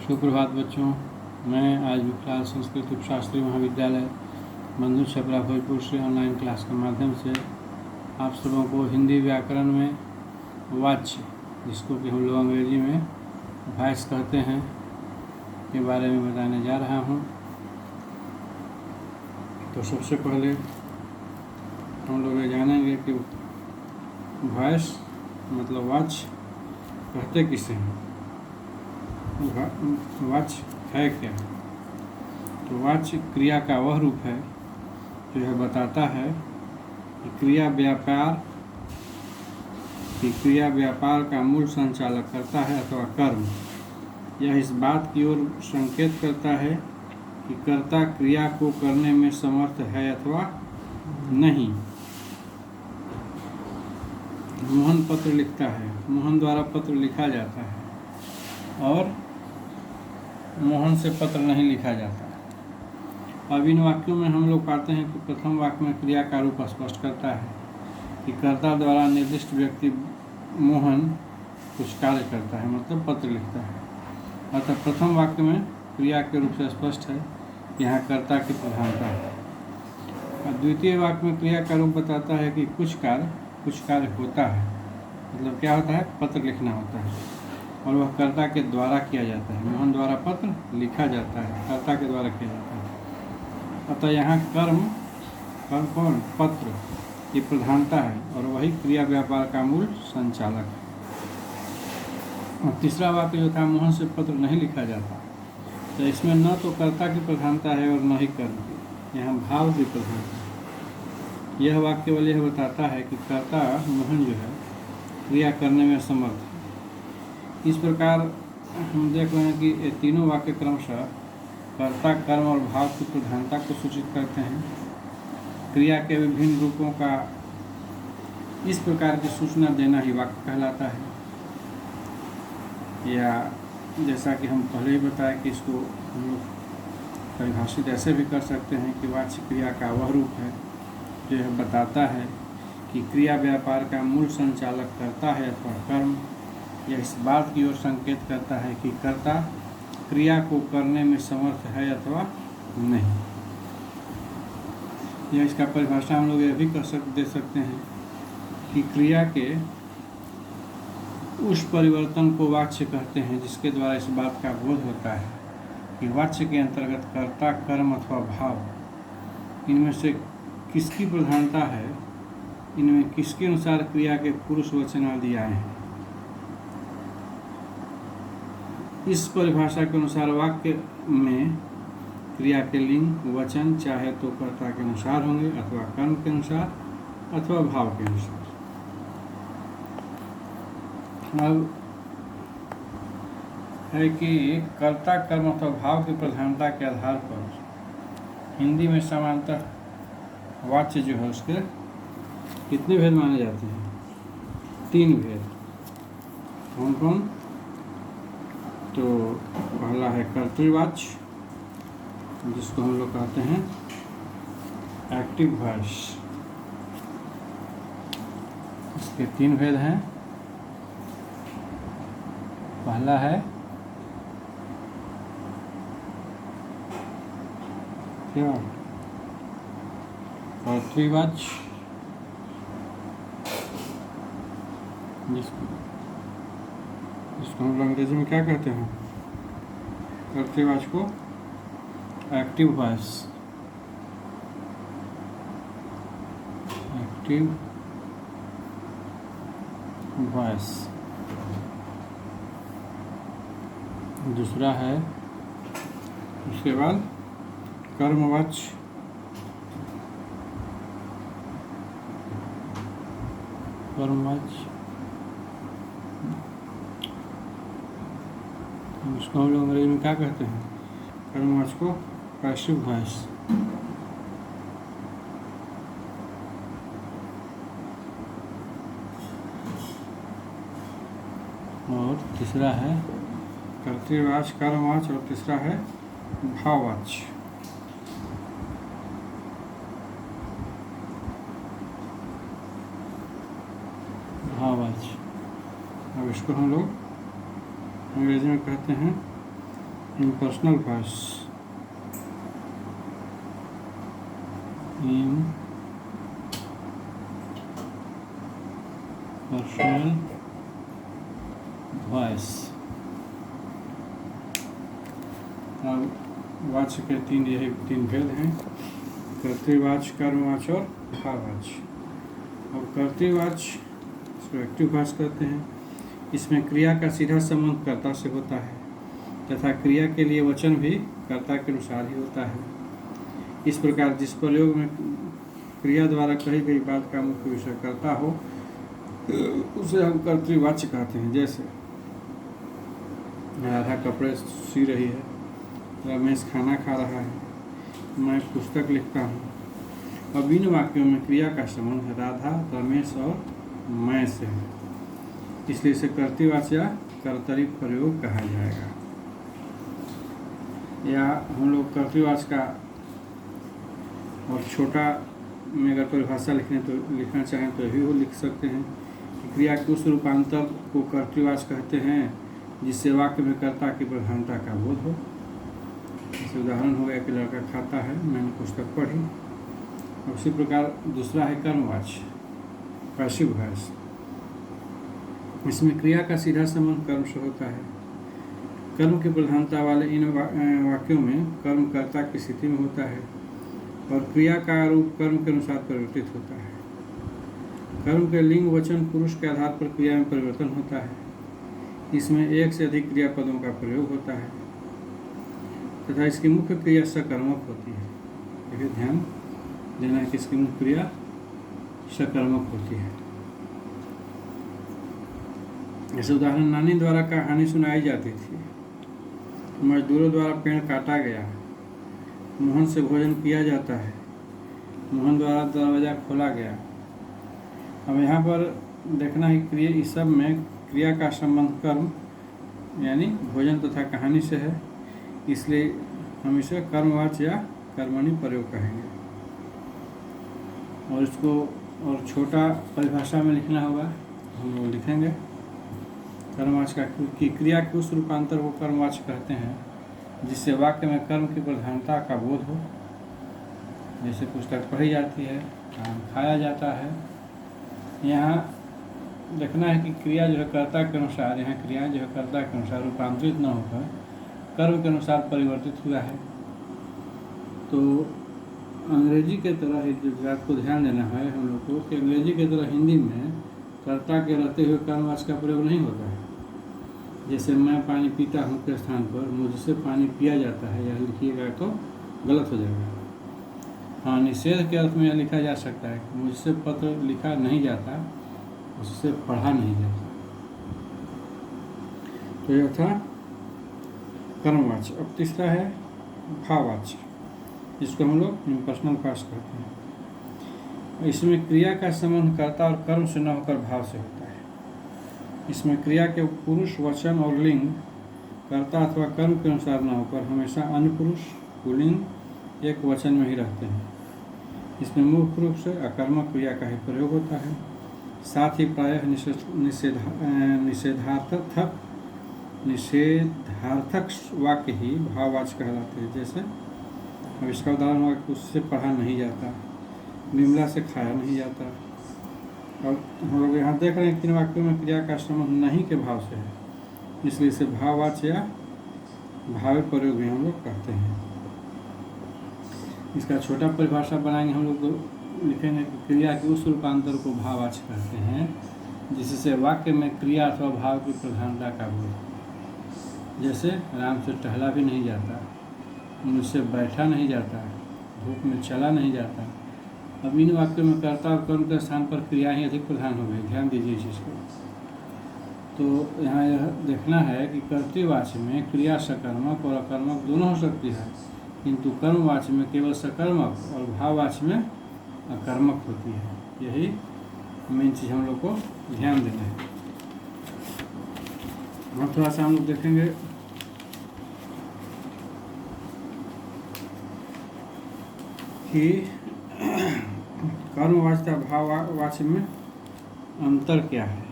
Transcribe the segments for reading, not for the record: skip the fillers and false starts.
सुप्रभात बच्चों। मैं आज विकलाल संस्कृत उपशास्त्री महाविद्यालय बंधु छपरा भोजपुर से ऑनलाइन क्लास के माध्यम से आप सबों को हिंदी व्याकरण में वाच्य, जिसको कि हम लोग अंग्रेजी में वॉइस कहते हैं, के बारे में बताने जा रहा हूँ। तो सबसे पहले हम लोग ये जानेंगे कि वॉइस मतलब वाच्य कहते किसे हैं, वाच्य है क्या। तो वाच्य क्रिया का वह रूप है जो यह बताता है कि क्रिया व्यापार का मूल संचालक करता है अथवा कर्म। यह इस बात की ओर संकेत करता है कि कर्ता क्रिया को करने में समर्थ है अथवा नहीं। मोहन पत्र लिखता है, मोहन द्वारा पत्र लिखा जाता है और मोहन से पत्र नहीं लिखा जाता। अब इन वाक्यों में हम लोग पाते हैं कि प्रथम वाक्य में क्रिया का रूप स्पष्ट करता है कि कर्ता द्वारा निर्दिष्ट व्यक्ति मोहन कुछ कार्य करता है, मतलब पत्र लिखता है। अतः प्रथम वाक्य में क्रिया के रूप से स्पष्ट है कि यहाँ कर्ता की प्रधानता है। और द्वितीय वाक्य में क्रिया का रूप बताता है कि कुछ कार्य होता है, मतलब क्या होता है, पत्र लिखना होता है और वह कर्ता के द्वारा किया जाता है। मोहन द्वारा पत्र लिखा जाता है, कर्ता के द्वारा किया जाता है। अतः यहाँ कर्म कौन, पत्र की प्रधानता है और वही क्रिया व्यापार का मूल संचालक है। और तीसरा वाक्य जो था, मोहन से पत्र नहीं लिखा जाता, तो इसमें न तो कर्ता की प्रधानता है और न ही कर्म की, यहाँ भाव की प्रधानता है। यह वाक्य केवल यह बताता है कि कर्ता मोहन जो है क्रिया करने में समर्थ है। इस प्रकार हम देख रहे हैं कि ये तीनों वाक्य क्रमशः कर्ता, कर्म और भाव की प्रधानता को सूचित करते हैं। क्रिया के विभिन्न रूपों का इस प्रकार की सूचना देना ही वाक्य कहलाता है। या जैसा कि हम पहले ही बताया कि इसको हम लोग परिभाषित ऐसे भी कर सकते हैं कि वाच्य क्रिया का वह रूप है जो यह बताता है कि क्रिया व्यापार का मूल संचालक कर्ता है अथवा कर्म। यह इस बात की ओर संकेत करता है कि कर्ता क्रिया को करने में समर्थ है अथवा नहीं। यह इसका परिभाषा हम लोग यह भी दे सकते हैं कि क्रिया के उस परिवर्तन को वाच्य कहते हैं जिसके द्वारा इस बात का बोध होता है कि वाच्य के अंतर्गत कर्ता, कर्म अथवा भाव इनमें से किसकी प्रधानता है, इनमें किसके अनुसार क्रिया के पुरुष वचन आदि आए हैं। इस परिभाषा के अनुसार वाक्य में क्रिया के लिंग वचन चाहे तो कर्ता के अनुसार होंगे अथवा कर्म के अनुसार अथवा भाव के अनुसार। अब है कि कर्ता, कर्म अथवा भाव की प्रधानता के आधार पर हिंदी में सामान्यतः वाच्य जो है उसके कितने भेद माने जाते हैं, 3 भेद। कौन कौन? तो पहला है कर्तृवाच्य, जिसको हम लोग कहते हैं एक्टिव वॉइस। इसके 3 भेद हैं। पहला है क्या, कर्तृवाच्य, जिसको हम लोग अंग्रेजी में क्या कहते हैं, कर्तृवाच्य को एक्टिव वॉइस, एक्टिव वॉइस। दूसरा है, उसके बाद कर्मवाच्य, उसको हम लोग अंग्रेजी में क्या कहते हैं, कर्मवाच्य को पैसिव वॉइस। और तीसरा है कर्तृवाच्य, कर्मवाच्य और तीसरा है भाववाच्य। भाववाच्य, अब इसको हम लोग अंग्रेजी में कहते हैं इम्पर्सनल वॉइस, इम्पर्सनल वॉइस। अब वाच्य के यही तीन भेद हैं, कर्तृवाच्य, कर्मवाच्य और भाववाच्य। अब कर्तृवाच्य इसको एक्टिव वॉइस कहते हैं। इसमें क्रिया का सीधा संबंध कर्ता से होता है तथा क्रिया के लिए वचन भी कर्ता के अनुसार ही होता है। इस प्रकार जिस प्रयोग में क्रिया द्वारा कही गई बात का मुख्य विषय कर्ता हो उसे हम कर्तृवाच्य कहते हैं। जैसे राधा कपड़े सी रही है, रमेश खाना खा रहा है, मैं पुस्तक लिखता हूँ। अब इन वाक्यों में क्रिया का संबंध राधा, रमेश और मैं से है, इसलिए इसे कर्तृवाच्य या कर्तरी प्रयोग कहा जाएगा। या हम लोग कर्तृवाच्य का और छोटा में अगर परिभाषा लिखना चाहें तो भी वो लिख सकते हैं कि क्रिया के उस रूपांतर को कर्तृवाच्य कहते हैं जिससे वाक्य में कर्ता की प्रधानता का बोध हो। जैसे उदाहरण हो गया कि लड़का खाता है, मैंने पुस्तक पढ़ी। उसी प्रकार दूसरा है कर्मवाच्य, पैसिव वॉइस। इसमें क्रिया का सीधा संबंध कर्म से होता है। कर्म की प्रधानता वाले इन वाक्यों में कर्म कर्ता की स्थिति में होता है और क्रिया का रूप कर्म के अनुसार परिवर्तित होता है। कर्म के लिंग वचन पुरुष के आधार पर क्रिया में परिवर्तन होता है। इसमें एक से अधिक क्रियापदों का प्रयोग होता है तथा इसकी मुख्य क्रिया सकर्मक होती है। यह ध्यान देना है कि इसकी मुख्य क्रिया सकर्मक होती है। जैसे उदाहरण, नानी द्वारा कहानी सुनाई जाती थी, मजदूरों द्वारा पेड़ काटा गया, मोहन से भोजन किया जाता है, मोहन द्वारा दरवाज़ा खोला गया। अब यहाँ पर देखना है क्रिया, इस सब में क्रिया का संबंध कर्म यानी भोजन तथा कहानी से है, इसलिए हम इसे कर्मवाच्य या कर्मणि प्रयोग कहेंगे। और इसको और छोटा परिभाषा में लिखना होगा, हम लोग लिखेंगे कर्मवाच्य का कि क्रिया के उस रूपांतर को कर्मवाच्य कहते हैं जिससे वाक्य में कर्म की प्रधानता का बोध हो। जैसे पुस्तक पढ़ी जाती है, खाया जाता है। यहाँ देखना है कि क्रिया जो है कर्ता के अनुसार, यहाँ क्रिया जो है कर्ता के अनुसार रूपांतरित न होकर कर्म के अनुसार परिवर्तित हुआ है। तो अंग्रेजी के तरह ही जो बात को ध्यान देना है हम लोग को कि अंग्रेजी के तरह हिंदी में कर्ता के रहते हुए कर्मवाच्य का प्रयोग नहीं होता है। जैसे मैं पानी पीता हूँ के स्थान पर मुझसे पानी पिया जाता है, यह लिखिएगा तो गलत हो जाएगा। हाँ, निषेध के अर्थ में यह लिखा जा सकता है कि मुझसे पत्र लिखा नहीं जाता, उससे पढ़ा नहीं जाता। तो यह था कर्मवाच्य। अब तीसरा है भाववाच्य, जिसको हम लोग इम्पर्सनल वॉइस कहते हैं। इसमें क्रिया का संबंध कर्ता और कर्म से न होकर भाव से होता है। इसमें क्रिया के पुरुष, वचन और लिंग कर्ता अथवा कर्म के अनुसार न होकर हमेशा अन्य पुरुष, पुल्लिंग एक वचन में ही रहते हैं। इसमें मुख्य रूप से अकर्मक क्रिया का ही प्रयोग होता है। साथ ही प्रायः निषेधार्थक वाक्य ही भाववाच्य कहलाते हैं। जैसे अब इसका उदाहरण हुआ कि उससे पढ़ा नहीं जाता, विमला से खाया नहीं जाता। और हम लोग यहाँ देख रहे हैं किन वाक्यों में क्रिया का संबंध नहीं के भाव से है, इसलिए इसे भाववाच्य या भाव प्रयोग भी हम लोग कहते हैं। इसका छोटा परिभाषा बनाएंगे हम लोग, तो लिखेंगे कि क्रिया के उस रूपांतर को भाववाच्य कहते हैं जिससे वाक्य में क्रिया अथवा भाव की प्रधानता का बोध। जैसे राम से टहला भी नहीं जाता, मुझसे बैठा नहीं जाता, धूप में चला नहीं जाता। अब इन वाक्यों में कर्ता और कर्म के स्थान पर क्रिया ही अधिक प्रधान हो गई। ध्यान दीजिए इस चीज़ को। तो यहाँ यह देखना है कि कर्तृवाच्य में क्रिया सकर्मक और अकर्मक दोनों हो सकती है, किंतु कर्मवाच्य में केवल सकर्मक और भाववाच्य में अकर्मक होती है। यही मेन चीज़ हम लोग को ध्यान देना है। और थोड़ा सा हम लोग देखेंगे कि कर्मवाच्य भाववाच्य में अंतर क्या है,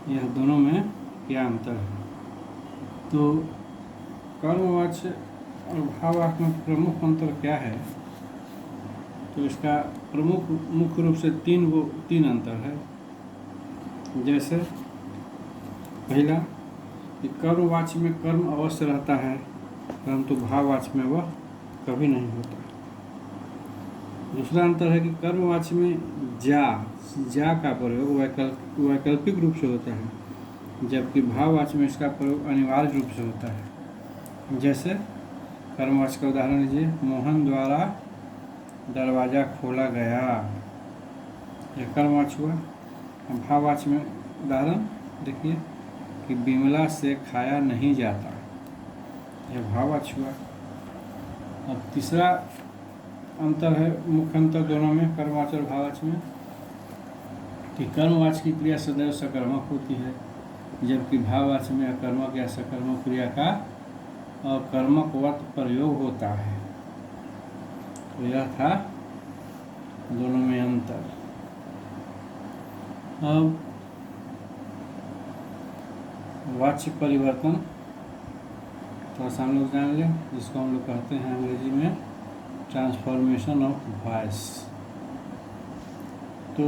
यह दोनों में क्या अंतर है। तो कर्मवाच्य और भाववाच्य में प्रमुख अंतर क्या है? तो इसका मुख्य रूप से तीन अंतर है। जैसे पहला कि कर्मवाच्य में कर्म अवश्य रहता है, परंतु भाववाच्य में वह कभी नहीं होता। दूसरा अंतर है कि कर्मवाच्य में जा का प्रयोग वैकल्पिक रूप से होता है, जबकि भाववाच्य में इसका प्रयोग अनिवार्य रूप से होता है। जैसे कर्मवाच्य का उदाहरण लीजिए, मोहन द्वारा दरवाज़ा खोला गया, यह कर्मवाच्य हुआ। भाववाच्य में उदाहरण देखिए कि बिमला से खाया नहीं जाता, यह भाववाच्य हुआ। अब तीसरा अंतर है, मुख्य अंतर दोनों में, कर्मवाच्य और भाववाच्य में, कि कर्मवाच्य की क्रिया सदैव सकर्मक होती है, जबकि भाववाच्य में अकर्मक या सकर्मक क्रिया का अकर्मकवत प्रयोग होता है। तो यह था दोनों में अंतर। अब वाच्य परिवर्तन थोड़ा सा हम लोग जान लें, जिसको हम लोग कहते हैं अंग्रेजी में ट्रांसफॉर्मेशन ऑफ वॉइस। तो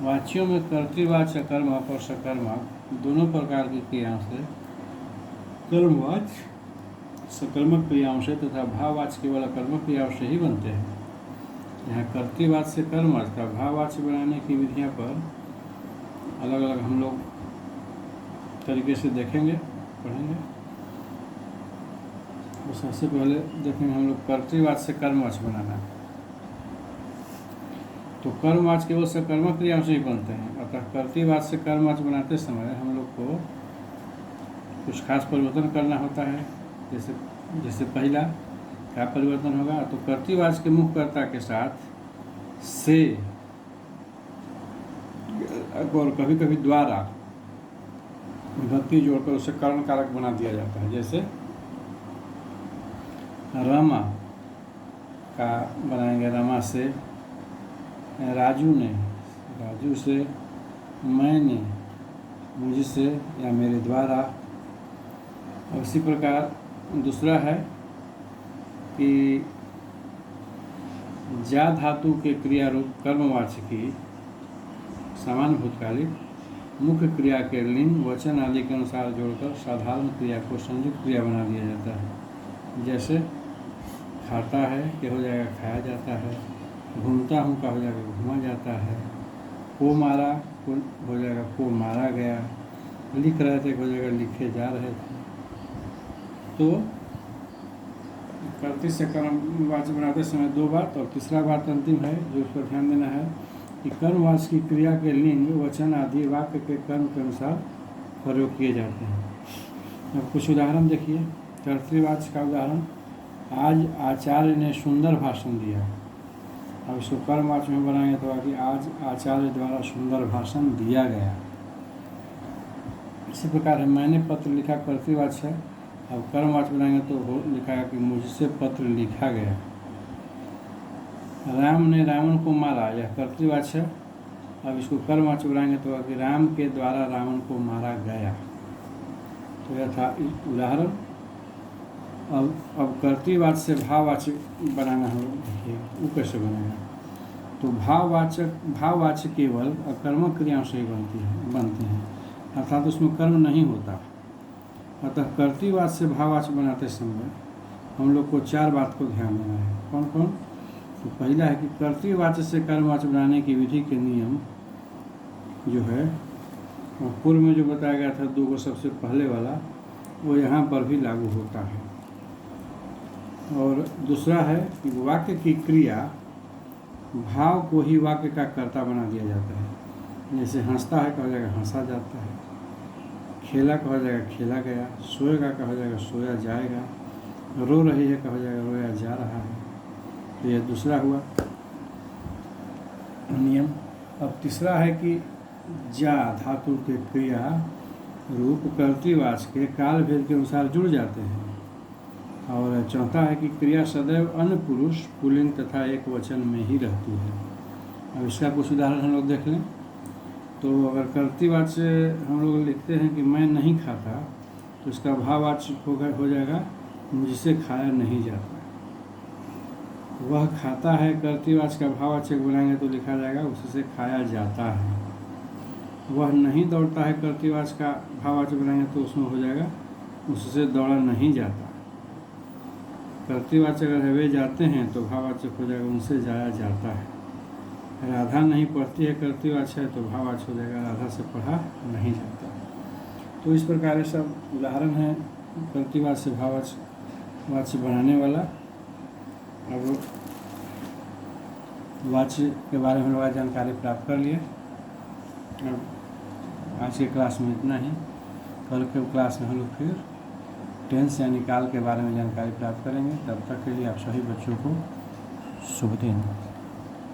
वाच्यों में कर्तृवाच्य, कर्मक और सकर्मक दोनों प्रकार की क्रियाओं से, कर्मवाच्य सकर्मक क्रियाओं से तथा भाववाच्य केवल अकर्मक क्रियाओं से ही बनते हैं। यहाँ कर्तृवाच्य से कर्मवाच्य का भाववाच्य बनाने की विधियाँ पर अलग अलग हम लोग तरीके से देखेंगे, पढ़ेंगे। तो सबसे पहले देखेंगे हम लोग कर्तृवाच्य से कर्मवाच्य बनाना। तो कर्मवाच्य केवल सकर्मक क्रियाओं से ही बनते हैं, अतः कर्तृवाच्य से कर्मवाच्य बनाते समय हम लोग को कुछ खास परिवर्तन करना होता है। जैसे पहला क्या परिवर्तन होगा, तो कर्तृवाच्य के मुख्य कर्ता के साथ से और कभी कभी द्वारा विभक्ति जोड़कर उसे कर्ण कारक बना दिया जाता है। जैसे रमा का बनाएंगे रमा से, राजू ने, राजू से, मैंने, मुझसे या मेरे द्वारा। और इसी प्रकार दूसरा है कि जा धातु के क्रिया रूप कर्मवाच्य की सामान्य भूतकालिक मुख्य क्रिया के लिंग वचन आदि के अनुसार जोड़कर साधारण क्रिया को संयुक्त क्रिया बना दिया जाता है। जैसे खाता है क्या हो जाएगा खाया जाता है, घूमता हूँ का हो जाएगा घूमा जाता है, को मारा को हो जाएगा को मारा गया, लिख रहे थे हो जाएगा लिखे जा रहे थे। तो कर्तृ से कर्मवाच्य बनाते समय दो बात, और तीसरा बात अंतिम है जो उस पर ध्यान देना है कि कर्मवाच्य की क्रिया के लिंग वचन आदि वाक्य के कर्म के अनुसार प्रयोग किए जाते हैं। अब कुछ उदाहरण देखिए। कर्तृवाच्य का उदाहरण, आज आचार्य ने सुंदर भाषण दिया। अब इसको कर्मवाच्य में बनाएंगे तो कि आज आचार्य द्वारा सुंदर भाषण दिया गया। इसी प्रकार है मैंने पत्र लिखा, कर्तृवाच्य है। अब कर्मवाच्य बनाएंगे तो लिखा है कि मुझसे पत्र लिखा गया। राम ने रावण को मारा, यह कर्तृवाच्य है। अब इसको कर्मवाच्य बनाएंगे तो कि राम के द्वारा रावण को मारा गया। तो यह था उदाहरण। अब कर्तृवाच्य से भाववाच्य बनाना है, देखिए वो कैसे बनेगा। तो भाववाच्य केवल अकर्मक क्रियाओं से ही बनते हैं, अर्थात उसमें कर्म नहीं होता। अतः कर्तृवाच्य से भाववाच्य बनाते समय हम लोग को चार बात को ध्यान देना है। कौन कौन? तो पहला है कि कर्तृवाच्य से कर्मवाच्य बनाने की विधि के नियम जो है और पूर्व में जो बताया गया था दो को सबसे पहले वाला, वो यहाँ पर भी लागू होता है। और दूसरा है कि वाक्य की क्रिया भाव को ही वाक्य का कर्ता बना दिया जाता है। जैसे हंसता है कहा जाएगा हंसा जाता है, खेला कहा जाएगा खेला गया, सोएगा कहा जाएगा सोया जाएगा, रो रही है कहा जाएगा रोया जा रहा है। तो यह दूसरा हुआ नियम। अब तीसरा है कि जा धातु के क्रिया रूप कर्तृवाच्य के काल भेद के अनुसार जुड़ जाते हैं। और चौथा है कि क्रिया सदैव अन्य पुरुष पुल्लिंग तथा एक वचन में ही रहती है। अब इसका कुछ उदाहरण हम लोग देख लें। तो अगर कर्तृवाच्य हम लोग लिखते हैं कि मैं नहीं खाता, तो इसका भाववाचक हो जाएगा मुझसे खाया नहीं जाता। वह खाता है कर्तृवाचक का भाववाचक बनाएंगे तो लिखा जाएगा उससे खाया जाता है। वह नहीं दौड़ता है कर्तृवाचक का भाववाचक बनाएंगे तो उसमें हो जाएगा उससे दौड़ा नहीं जाता। कर्तृवाचक अगर वे जाते हैं तो भाववाचक हो जाएगा उनसे जाया जाता है। राधा नहीं पढ़ती है कर्तृवाचक है तो भाववाचक हो जाएगा राधा से पढ़ा नहीं जाता। तो इस प्रकार ये सब उदाहरण है कर्तृवाचक से भाववाचक बनाने वाला। अब वाच्य के बारे में हम लोग जानकारी प्राप्त कर लिए। अब आज के क्लास में इतना ही। कल के क्लास में हम लोग फिर टेंस यानी काल के बारे में जानकारी प्राप्त करेंगे। तब तक के लिए आप सभी बच्चों को शुभ दिन।